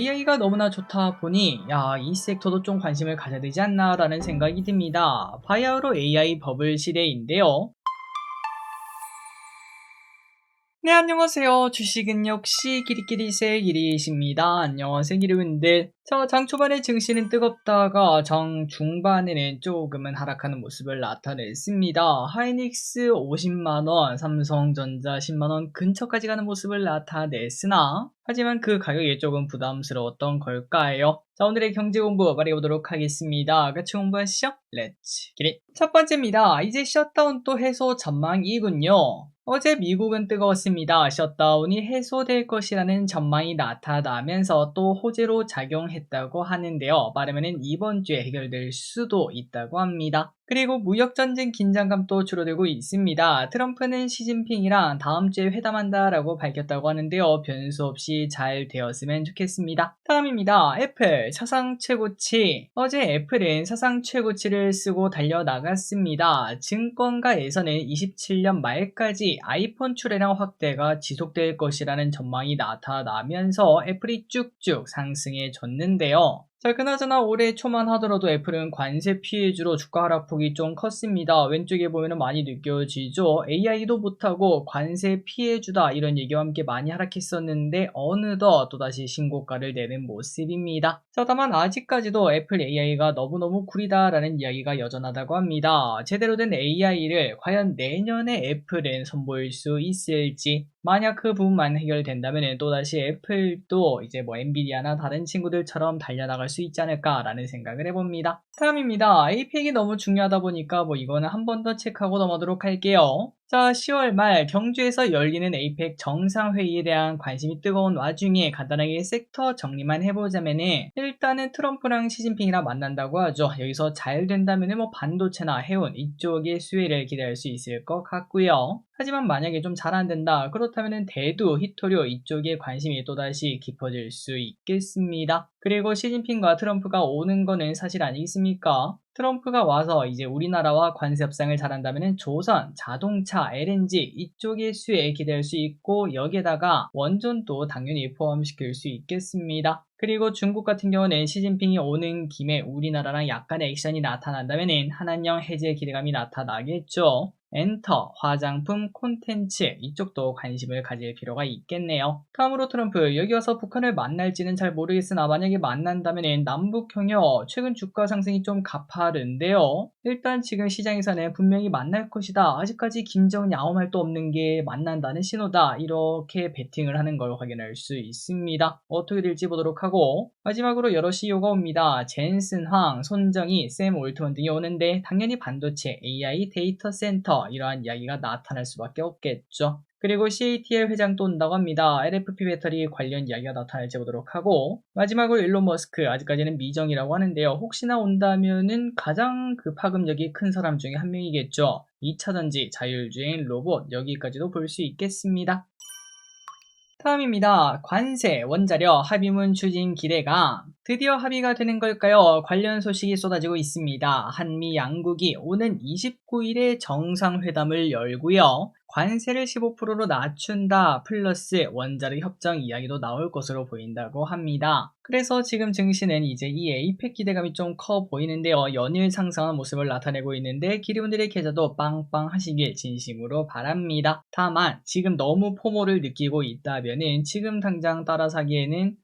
AI가 너무나 좋다 보니 이 섹터도 좀 관심을 가져야 되지 않나 라는 생각이 듭니다. 바야흐로 AI 버블 시대인데요. 네, 안녕하세요. 주식은 역시 기리기리세 기리십니다. 안녕하세요, 기리분들. 자, 장 초반에 증시는 뜨겁다가 장 중반에는 조금은 하락하는 모습을 나타냈습니다. 하이닉스 50만원, 삼성전자 10만원 근처까지 가는 모습을 나타냈으나 하지만 그 가격이 조금 부담스러웠던 걸까요? 자, 오늘의 경제 공부 말해보도록 하겠습니다. 같이 공부하시죠. 렛츠 기릿. 첫 번째입니다. 이제 셧다운 또 해소 전망이군요. 어제 미국은 뜨거웠습니다. 셧다운이 해소될 것이라는 전망이 나타나면서 또 호재로 작용했다고 하는데요. 빠르면 이번 주에 해결될 수도 있다고 합니다. 그리고 무역전쟁 긴장감도 줄어들고 있습니다. 트럼프는 시진핑이랑 다음 주에 회담한다라고 밝혔다고 하는데요. 변수 없이 잘 되었으면 좋겠습니다. 다음입니다. 애플 사상 최고치. 어제 애플은 사상 최고치를 쓰고 달려나갔습니다. 증권가에서는 27년 말까지 아이폰 출하량 확대가 지속될 것이라는 전망이 나타나면서 애플이 쭉쭉 상승해 줬는데요. 자, 그나저나 올해 초만 하더라도 애플은 관세 피해주로 주가 하락폭이 좀 컸습니다. 왼쪽에 보면 많이 느껴지죠. AI도 못하고 관세 피해주다 이런 얘기와 함께 많이 하락했었는데 어느덧 또다시 신고가를 내는 모습입니다. 자, 다만 아직까지도 애플 AI가 너무너무 구리다라는 이야기가 여전하다고 합니다. 제대로 된 AI를 과연 내년에 애플은 선보일 수 있을지, 만약 그 부분만 해결된다면 또다시 애플도 이제 엔비디아나 다른 친구들처럼 달려나갈 수 있지 않을까라는 생각을 해봅니다. 다음입니다. 에이펙이 너무 중요하다 보니까 이거는 한 번 더 체크하고 넘어가도록 할게요. 자, 10월 말 경주에서 열리는 에이펙 정상회의에 대한 관심이 뜨거운 와중에 간단하게 섹터 정리만 해보자면은 일단은 트럼프랑 시진핑이랑 만난다고 하죠. 여기서 잘 된다면은 반도체나 해운 이쪽의 수혜를 기대할 수 있을 것 같고요. 하지만 만약에 좀 잘 안된다 그렇다면은 대두, 히토류 이쪽에 관심이 또다시 깊어질 수 있겠습니다. 그리고 시진핑과 트럼프가 오는 거는 사실 아니겠습니까? 트럼프가 와서 이제 우리나라와 관세 협상을 잘한다면 조선, 자동차, LNG 이쪽의 수혜에 기대할 수 있고 여기에다가 원전도 당연히 포함시킬 수 있겠습니다. 그리고 중국 같은 경우는 시진핑이 오는 김에 우리나라랑 약간의 액션이 나타난다면 한한령 해제 기대감이 나타나겠죠. 엔터, 화장품, 콘텐츠 이쪽도 관심을 가질 필요가 있겠네요. 다음으로 트럼프, 여기 와서 북한을 만날지는 잘 모르겠으나 만약에 만난다면 남북협력 최근 주가 상승이 좀 가파른데요. 일단 지금 시장에서는 분명히 만날 것이다. 아직까지 김정은이 아무 말도 없는 게 만난다는 신호다. 이렇게 베팅을 하는 걸 확인할 수 있습니다. 어떻게 될지 보도록 하고 마지막으로 여러 CEO가 옵니다. 젠슨 황, 손정희, 샘 올트먼 등이 오는데 당연히 반도체, AI, 데이터 센터 이러한 이야기가 나타날 수밖에 없겠죠. 그리고 CATL 회장도 온다고 합니다. LFP 배터리 관련 이야기가 나타날지 보도록 하고 마지막으로 일론 머스크 아직까지는 미정이라고 하는데요. 혹시나 온다면은 가장 파급력이 큰 사람 중에 한 명이겠죠. 2차전지, 자율주행, 로봇 여기까지도 볼 수 있겠습니다. 다음입니다. 관세, 원자력, 합의문 추진 기대감. 드디어 합의가 되는 걸까요? 관련 소식이 쏟아지고 있습니다. 한미 양국이 오는 29일에 정상회담을 열고요. 관세를 15%로 낮춘다 플러스 원자력 협정 이야기도 나올 것으로 보인다고 합니다. 그래서 지금 증시는 이제 이 에이펙 기대감이 좀 커 보이는데요. 연일 상승한 모습을 나타내고 있는데 기리분들의 계좌도 빵빵 하시길 진심으로 바랍니다. 다만 지금 너무 포모를 느끼고 있다면은 지금 당장 따라 사기에는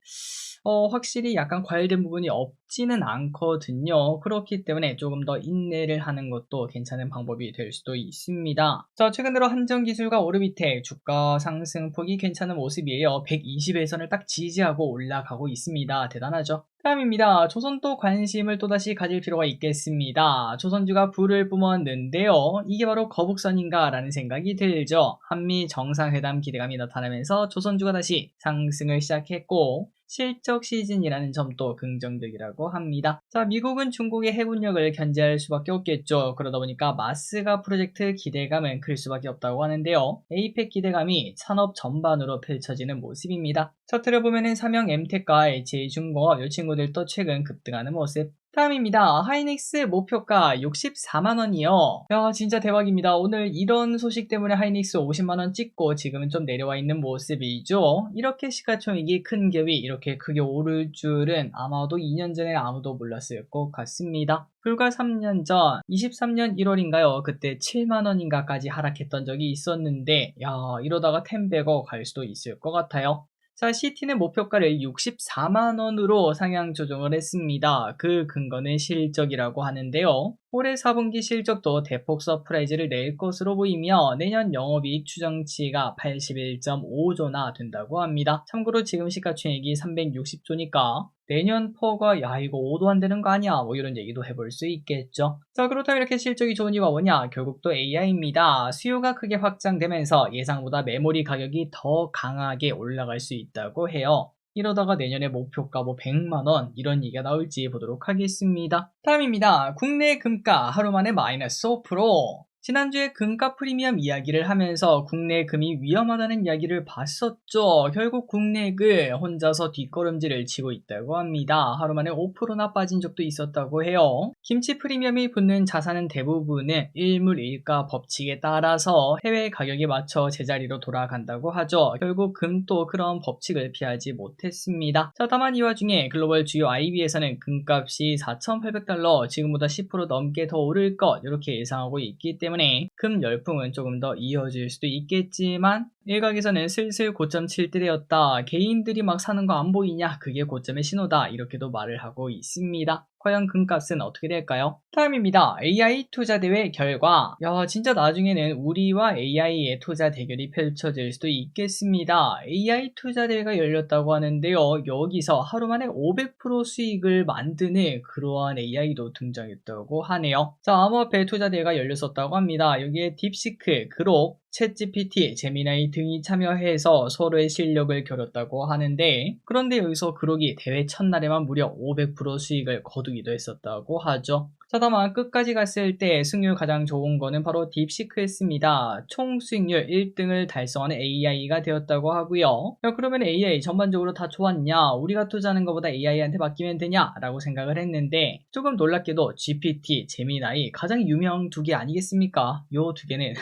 확실히 약간 과열된 부분이 없지는 않거든요. 그렇기 때문에 조금 더 인내를 하는 것도 괜찮은 방법이 될 수도 있습니다. 자, 최근 들어 한전기술과 오르비텍 주가 상승폭이 괜찮은 모습이에요. 120일선을 딱 지지하고 올라가고 있습니다. 대단하죠? 다음입니다. 조선도 관심을 또다시 가질 필요가 있겠습니다. 조선주가 불을 뿜었는데요. 이게 바로 거북선인가 라는 생각이 들죠. 한미 정상회담 기대감이 나타나면서 조선주가 다시 상승을 시작했고 실적 시즌이라는 점도 긍정적이라고 합니다. 자, 미국은 중국의 해군력을 견제할 수밖에 없겠죠. 그러다 보니까 마스가 프로젝트 기대감은 클 수밖에 없다고 하는데요. 에이펙 기대감이 산업 전반으로 펼쳐지는 모습입니다. 차트를 보면은 삼형, 엠텍과 HA중공업 이 친구들도 최근 급등하는 모습. 다음입니다. 하이닉스 목표가 64만원이요. 야, 진짜 대박입니다. 오늘 이런 소식 때문에 하이닉스 50만원 찍고 지금은 좀 내려와 있는 모습이죠. 이렇게 시가총액이 큰 기업이 이렇게 크게 오를 줄은 아마도 2년 전에 아무도 몰랐을 것 같습니다. 불과 3년 전 23년 1월인가요? 그때 7만원인가까지 하락했던 적이 있었는데, 야, 이러다가 10배거 갈 수도 있을 것 같아요. 자, CT는 목표가를 64만원으로 상향 조정을 했습니다. 그 근거는 실적이라고 하는데요. 올해 4분기 실적도 대폭 서프라이즈를 낼 것으로 보이며 내년 영업이익 추정치가 81.5조나 된다고 합니다. 참고로 지금 시가총액이 360조니까 내년 퍼가 야 이거 5도 안 되는 거 아니야 뭐 이런 얘기도 해볼 수 있겠죠. 자, 그렇다면 이렇게 실적이 좋은 이유가 뭐냐? 결국 또 AI입니다. 수요가 크게 확장되면서 예상보다 메모리 가격이 더 강하게 올라갈 수 있다고 해요. 이러다가 내년에 목표가 뭐 100만원 이런 얘기가 나올지 보도록 하겠습니다. 다음입니다. 국내 금가 하루 만에 마이너스 5%. 지난주에 금가 프리미엄 이야기를 하면서 국내 금이 위험하다는 이야기를 봤었죠. 결국 국내금 혼자서 뒷걸음질을 치고 있다고 합니다. 하루 만에 5%나 빠진 적도 있었다고 해요. 김치 프리미엄이 붙는 자산은 대부분은 일물일가 법칙에 따라서 해외 가격에 맞춰 제자리로 돌아간다고 하죠. 결국 금도 그런 법칙을 피하지 못했습니다. 자, 다만 이 와중에 글로벌 주요 IB에서는 금값이 4,800달러, 지금보다 10% 넘게 더 오를 것 이렇게 예상하고 있기 때문에 금 열풍은 조금 더 이어질 수도 있겠지만 일각에서는 슬슬 고점 칠 때였다. 개인들이 막 사는 거 안 보이냐? 그게 고점의 신호다. 이렇게도 말을 하고 있습니다. 과연 금값은 어떻게 될까요? 다음입니다. AI 투자 대회 결과. 야, 진짜 나중에는 우리와 AI의 투자 대결이 펼쳐질 수도 있겠습니다. AI 투자 대회가 열렸다고 하는데요. 여기서 하루 만에 500% 수익을 만드는 그러한 AI도 등장했다고 하네요. 자, 암호화폐 투자 대회가 열렸었다고 합니다. 여기에 딥시크, 그록, 챗GPT, 제미나이 등이 참여해서 서로의 실력을 겨뤘다고 하는데, 그런데 여기서 그록이 대회 첫날에만 무려 500% 수익을 거두기도 했었다고 하죠. 자, 다만 끝까지 갔을 때 승률 가장 좋은 거는 바로 딥시크였습니다. 총 수익률 1등을 달성하는 AI가 되었다고 하고요. 야, 그러면 AI 전반적으로 다 좋았냐? 우리가 투자하는 것보다 AI한테 맡기면 되냐? 라고 생각을 했는데 조금 놀랍게도 GPT, 제미나이 가장 유명 두 개 아니겠습니까? 요 두 개는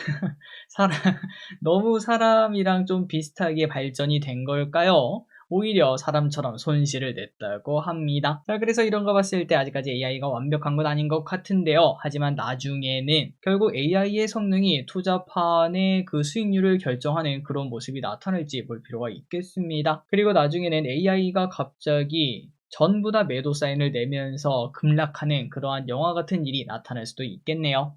너무 사람이랑 좀 비슷하게 발전이 된 걸까요? 오히려 사람처럼 손실을 냈다고 합니다. 자, 그래서 이런 거 봤을 때 아직까지 AI가 완벽한 건 아닌 것 같은데요. 하지만 나중에는 결국 AI의 성능이 투자판의 그 수익률을 결정하는 그런 모습이 나타날지 볼 필요가 있겠습니다. 그리고 나중에는 AI가 갑자기 전부 다 매도 사인을 내면서 급락하는 그러한 영화 같은 일이 나타날 수도 있겠네요.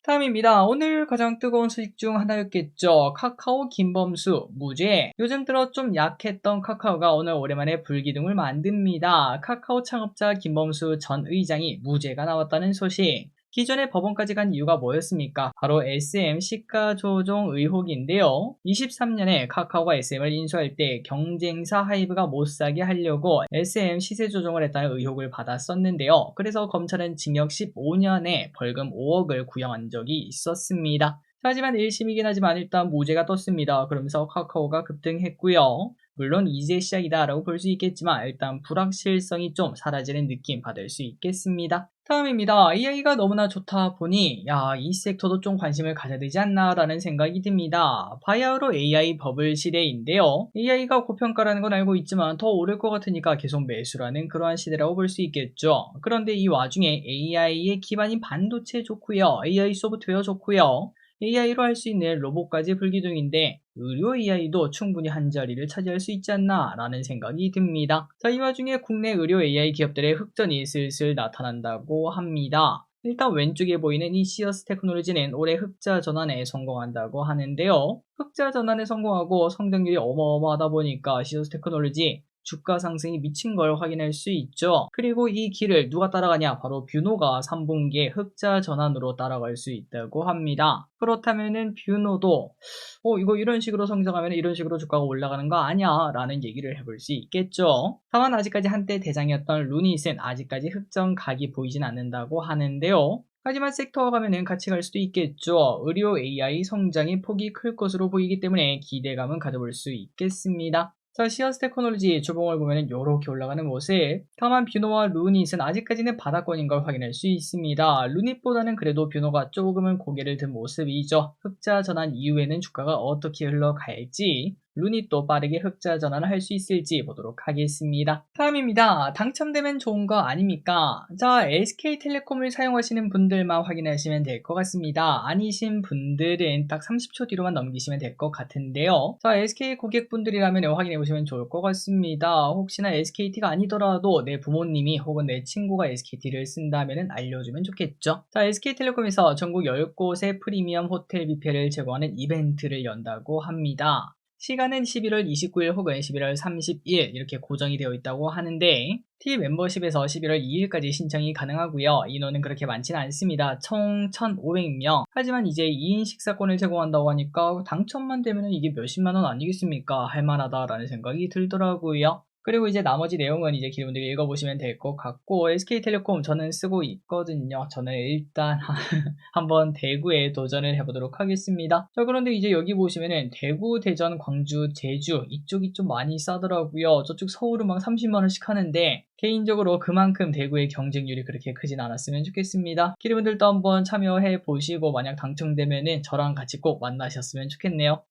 다음입니다. 오늘 가장 뜨거운 소식 중 하나였겠죠. 카카오 김범수 무죄. 요즘 들어 좀 약했던 카카오가 오늘 오랜만에 불기둥을 만듭니다. 카카오 창업자 김범수 전 의장이 무죄가 나왔다는 소식. 기존에 법원까지 간 이유가 뭐였습니까? 바로 SM 시가 조종 의혹인데요. 23년에 카카오가 SM을 인수할 때 경쟁사 하이브가 못 사게 하려고 SM 시세 조정을 했다는 의혹을 받았었는데요. 그래서 검찰은 징역 15년에 벌금 5억을 구형한 적이 있었습니다. 하지만 1심이긴 하지만 일단 무죄가 떴습니다. 그러면서 카카오가 급등했고요. 물론 이제 시작이다 라고 볼 수 있겠지만 일단 불확실성이 좀 사라지는 느낌 받을 수 있겠습니다. 다음입니다. AI가 너무나 좋다 보니 이 섹터도 좀 관심을 가져야 되지 않나 라는 생각이 듭니다. 바야흐로 AI 버블 시대인데요. AI가 고평가라는 건 알고 있지만 더 오를 것 같으니까 계속 매수라는 그러한 시대라고 볼 수 있겠죠. 그런데 이 와중에 AI의 기반인 반도체 좋고요. AI 소프트웨어 좋고요. AI로 할 수 있는 로봇까지 불기둥인데 의료 AI도 충분히 한 자리를 차지할 수 있지 않나 라는 생각이 듭니다. 자, 이 와중에 국내 의료 AI 기업들의 흑전이 슬슬 나타난다고 합니다. 일단 왼쪽에 보이는 이 시어스 테크놀로지는 올해 흑자 전환에 성공한다고 하는데요. 흑자 전환에 성공하고 성장률이 어마어마하다 보니까 시어스 테크놀로지 주가 상승이 미친 걸 확인할 수 있죠. 그리고 이 길을 누가 따라가냐? 바로 뷰노가 3분기에 흑자 전환으로 따라갈 수 있다고 합니다. 그렇다면은 뷰노도 이거 이런 식으로 성장하면 이런 식으로 주가가 올라가는 거 아니야? 라는 얘기를 해볼 수 있겠죠. 다만 아직까지 한때 대장이었던 루닛은 아직까지 흑전 각이 보이진 않는다고 하는데요. 하지만 섹터가 가면은 같이 갈 수도 있겠죠. 의료 AI 성장의 폭이 클 것으로 보이기 때문에 기대감은 가져볼 수 있겠습니다. 자, 시어스 테크놀로지 주봉을 보면 이렇게 올라가는 모습. 다만 뷰노와 루닛은 아직까지는 바닥권인 걸 확인할 수 있습니다. 루닛보다는 그래도 뷰노가 조금은 고개를 든 모습이죠. 흑자 전환 이후에는 주가가 어떻게 흘러갈지, 루닛도 빠르게 흑자 전환을 할 수 있을지 보도록 하겠습니다. 다음입니다. 당첨되면 좋은 거 아닙니까? 자, SK텔레콤을 사용하시는 분들만 확인하시면 될 것 같습니다. 아니신 분들은 딱 30초 뒤로만 넘기시면 될 것 같은데요. 자, SK 고객분들이라면 확인해 보시면 좋을 것 같습니다. 혹시나 SKT가 아니더라도 내 부모님이 혹은 내 친구가 SKT를 쓴다면 알려주면 좋겠죠. 자, SK텔레콤에서 전국 10곳의 프리미엄 호텔 뷔페를 제공하는 이벤트를 연다고 합니다. 시간은 11월 29일 혹은 11월 30일 이렇게 고정이 되어 있다고 하는데 T 멤버십에서 11월 2일까지 신청이 가능하고요. 인원은 그렇게 많지는 않습니다. 총 1,500명. 하지만 이제 2인 식사권을 제공한다고 하니까 당첨만 되면 이게 몇십만 원 아니겠습니까? 할만하다라는 생각이 들더라고요. 그리고 이제 나머지 내용은 이제 여러분들이 읽어보시면 될 것 같고, SK텔레콤 저는 쓰고 있거든요. 저는 일단 한번 대구에 도전을 해보도록 하겠습니다. 자, 그런데 이제 여기 보시면은 대구, 대전, 광주, 제주 이쪽이 좀 많이 싸더라고요. 저쪽 서울은 막 30만원씩 하는데 개인적으로 그만큼 대구의 경쟁률이 그렇게 크진 않았으면 좋겠습니다. 여러분들도 한번 참여해 보시고 만약 당첨되면은 저랑 같이 꼭 만나셨으면 좋겠네요.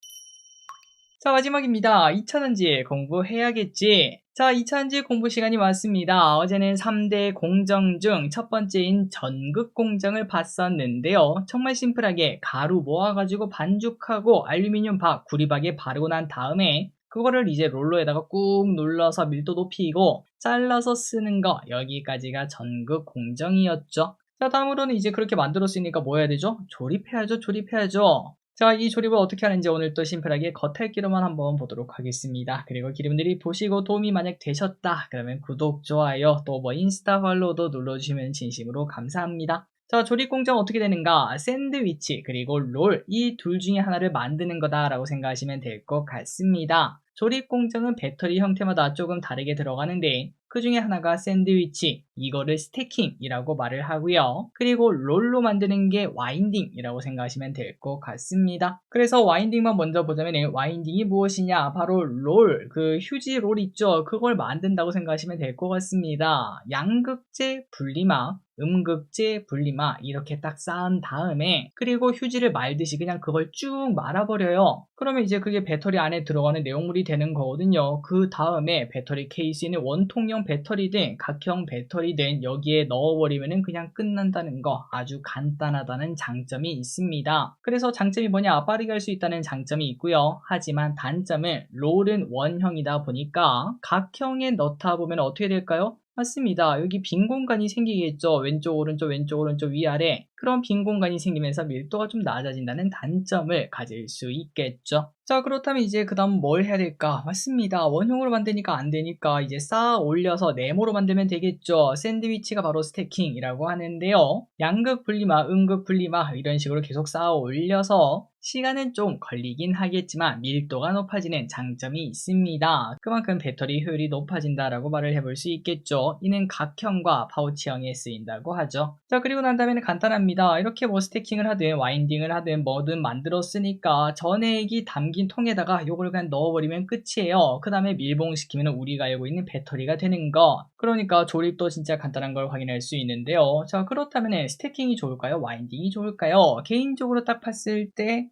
자, 마지막입니다. 2차전지 공부해야겠지. 자, 2차전지 공부 시간이 왔습니다. 어제는 3대 공정 중 첫 번째인 전극 공정을 봤었는데요. 정말 심플하게 가루 모아가지고 반죽하고 알루미늄 박, 구리박에 바르고 난 다음에 그거를 이제 롤러에다가 꾹 눌러서 밀도 높이고 잘라서 쓰는 거, 여기까지가 전극 공정이었죠. 자, 다음으로는 이제 그렇게 만들었으니까 뭐 해야 되죠? 조립해야죠, 조립해야죠. 자, 이 조립을 어떻게 하는지 오늘 또 심플하게 겉핥기로만 한번 보도록 하겠습니다. 그리고 여러분들이 보시고 도움이 만약 되셨다 그러면 구독, 좋아요, 또 뭐 인스타 팔로우도 눌러주시면 진심으로 감사합니다. 자, 조립 공정 어떻게 되는가? 샌드위치 그리고 롤 이 둘 중에 하나를 만드는 거다라고 생각하시면 될 것 같습니다. 조립 공정은 배터리 형태마다 조금 다르게 들어가는데 그 중에 하나가 샌드위치, 이거를 스태킹이라고 말을 하고요. 그리고 롤로 만드는 게 와인딩이라고 생각하시면 될 것 같습니다. 그래서 와인딩만 먼저 보자면 와인딩이 무엇이냐? 바로 롤, 그 휴지 롤 있죠? 그걸 만든다고 생각하시면 될 것 같습니다. 양극재 분리막, 음극재 분리막 이렇게 딱 쌓은 다음에 그리고 휴지를 말듯이 그냥 그걸 쭉 말아버려요. 그러면 이제 그게 배터리 안에 들어가는 내용물이 되는 거거든요. 그 다음에 배터리 케이스에는 원통형 배터리든 각형 배터리든 여기에 넣어버리면 그냥 끝난다는 거, 아주 간단하다는 장점이 있습니다. 그래서 장점이 뭐냐? 빠르게 할 수 있다는 장점이 있고요. 하지만 단점은 롤은 원형이다 보니까 각형에 넣다 보면 어떻게 될까요? 맞습니다. 여기 빈 공간이 생기겠죠. 왼쪽 오른쪽 왼쪽 오른쪽 위아래 그런 빈 공간이 생기면서 밀도가 좀 낮아진다는 단점을 가질 수 있겠죠. 자, 그렇다면 이제 그 다음 뭘 해야 될까? 맞습니다. 원형으로 만드니까 안 되니까 이제 쌓아 올려서 네모로 만들면 되겠죠. 샌드위치가 바로 스태킹이라고 하는데요. 양극 분리막, 음극 분리막 이런 식으로 계속 쌓아 올려서 시간은 좀 걸리긴 하겠지만 밀도가 높아지는 장점이 있습니다. 그만큼 배터리 효율이 높아진다라고 말을 해볼 수 있겠죠. 이는 각형과 파우치형에 쓰인다고 하죠. 자, 그리고 난 다음에는 간단합니다. 이렇게 뭐 스태킹을 하든 와인딩을 하든 뭐든 만들었으니까 전액이 담긴 통에다가 이걸 그냥 넣어버리면 끝이에요. 그 다음에 밀봉시키면 우리가 알고 있는 배터리가 되는 거. 그러니까 조립도 진짜 간단한 걸 확인할 수 있는데요. 자, 그렇다면 스태킹이 좋을까요? 와인딩이 좋을까요? 개인적으로 딱 봤을 때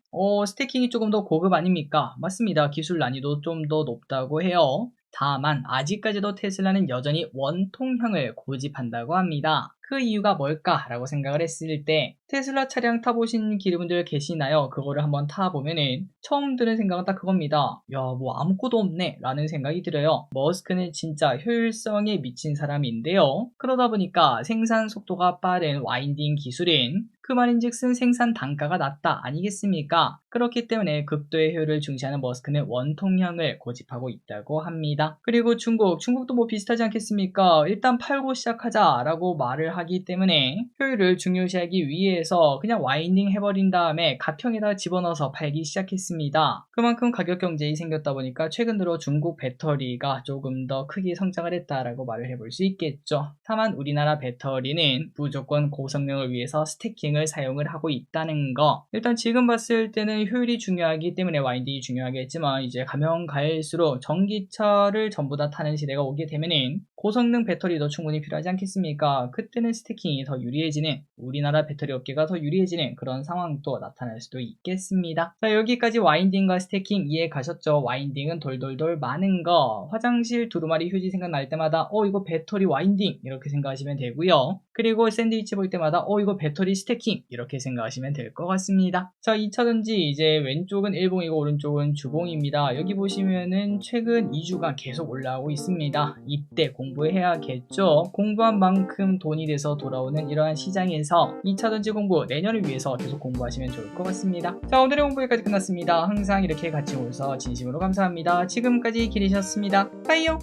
스태킹이 조금 더 고급 아닙니까? 맞습니다. 기술 난이도 좀 더 높다고 해요. 다만 아직까지도 테슬라는 여전히 원통형을 고집한다고 합니다. 그 이유가 뭘까라고 생각을 했을 때 테슬라 차량 타보신 기름분들 계시나요? 그거를 한번 타보면은 처음 드는 생각은 딱 그겁니다. 야, 뭐 아무것도 없네 라는 생각이 들어요. 머스크는 진짜 효율성에 미친 사람인데요. 그러다 보니까 생산 속도가 빠른 와인딩 기술인 그 말인즉슨 생산 단가가 낮다 아니겠습니까? 그렇기 때문에 극도의 효율을 중시하는 머스크는 원통형을 고집하고 있다고 합니다. 그리고 중국도 뭐 비슷하지 않겠습니까? 일단 팔고 시작하자라고 말을 하기 때문에 효율을 중요시하기 위해서 그냥 와인딩 해버린 다음에 각형에다 집어넣어서 팔기 시작했습니다. 그만큼 가격 경쟁이 생겼다 보니까 최근 들어 중국 배터리가 조금 더 크게 성장을 했다라고 말을 해볼 수 있겠죠. 다만 우리나라 배터리는 무조건 고성능을 위해서 스태킹 와인딩을 사용을 하고 있다는 거. 일단 지금 봤을 때는 효율이 중요하기 때문에 와인딩이 중요하겠지만 이제 가면 갈수록 전기차를 전부 다 타는 시대가 오게 되면은 고성능 배터리도 충분히 필요하지 않겠습니까? 그때는 스태킹이 더 유리해지는, 우리나라 배터리 업계가 더 유리해지는 그런 상황도 나타날 수도 있겠습니다. 자, 여기까지 와인딩과 스태킹 이해 가셨죠? 와인딩은 돌돌돌 많은 거, 화장실 두루마리 휴지 생각날 때마다 이거 배터리 와인딩 이렇게 생각하시면 되고요. 그리고 샌드위치 볼 때마다 이거 배터리 스태킹 이렇게 생각하시면 될 것 같습니다. 자, 2차전지 이제 왼쪽은 일봉이고 오른쪽은 주봉입니다. 여기 보시면은 최근 2주간 계속 올라오고 있습니다. 이때 공부해야겠죠. 공부한 만큼 돈이 돼서 돌아오는 이러한 시장에서 2차전지 공부 내년을 위해서 계속 공부하시면 좋을 것 같습니다. 자, 오늘의 공부 여기까지 끝났습니다. 항상 이렇게 같이 오셔서 진심으로 감사합니다. 지금까지 길이셨습니다. 빠이요.